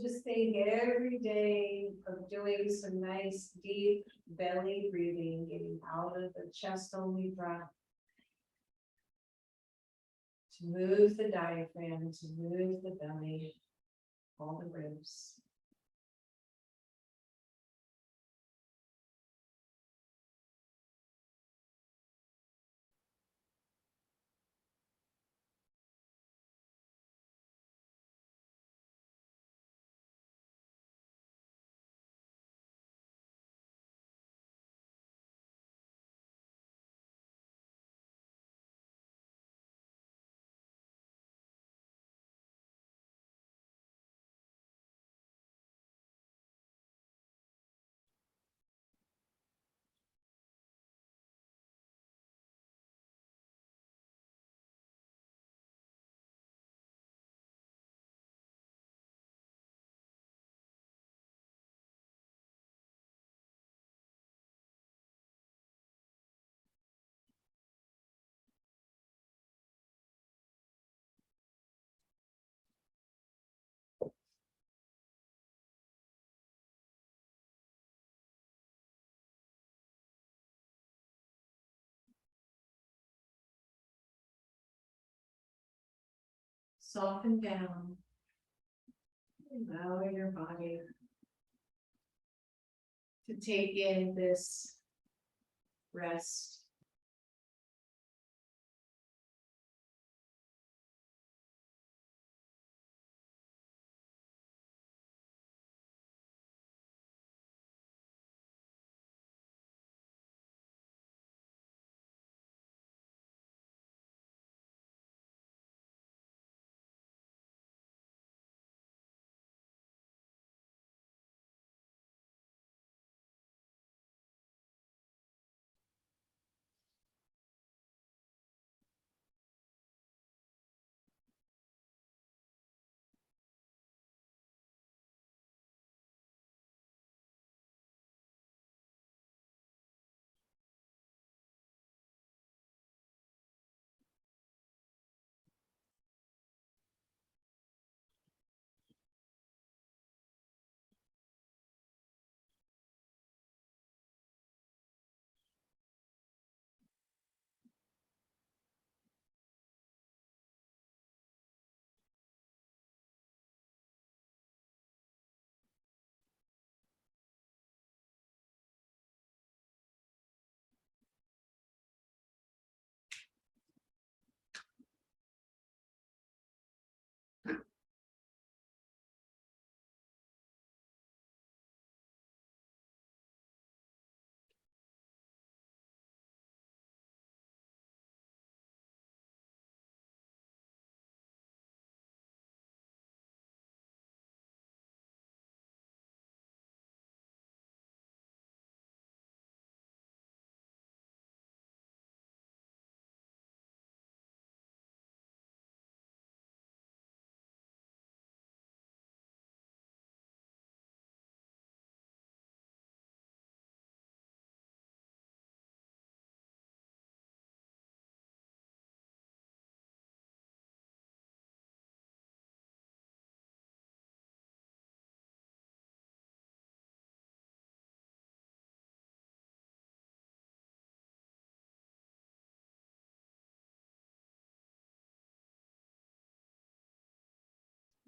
Just think every day of doing some nice deep belly breathing, getting out of the chest only breath. To move the diaphragm, to move the belly, all the ribs. Soften down. Allow your body to take in this rest.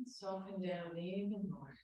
Soften down even more.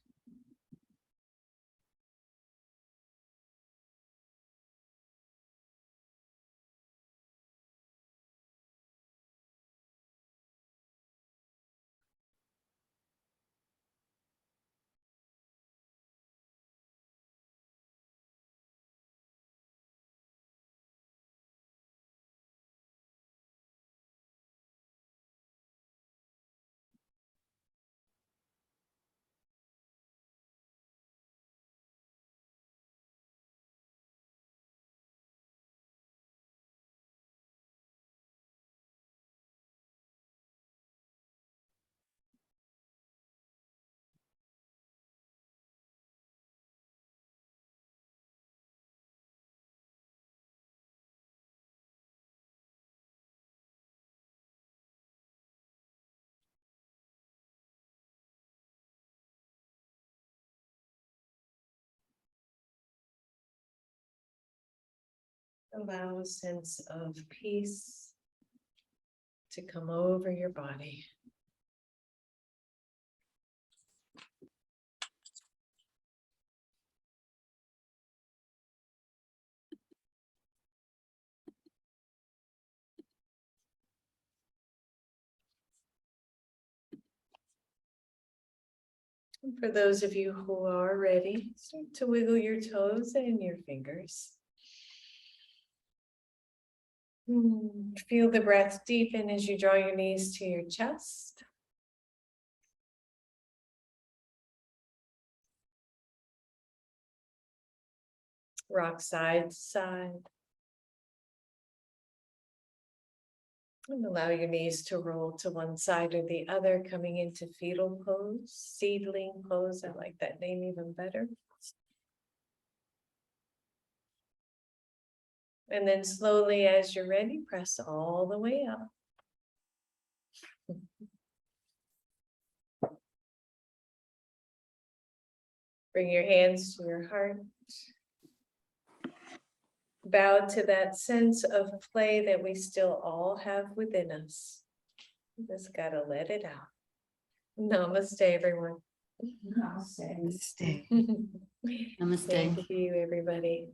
Allow a sense of peace to come over your body. And for those of you who are ready, start to wiggle your toes and your fingers. Feel the breath deepen as you draw your knees to your chest. Rock side to side. And allow your knees to roll to one side or the other, coming into fetal pose, seedling pose. I like that name even better. And then slowly, as you're ready, press all the way up. Bring your hands to your heart. Bow to that sense of play that we still all have within us. Just gotta let it out. Namaste, everyone. Namaste. Thank you, everybody.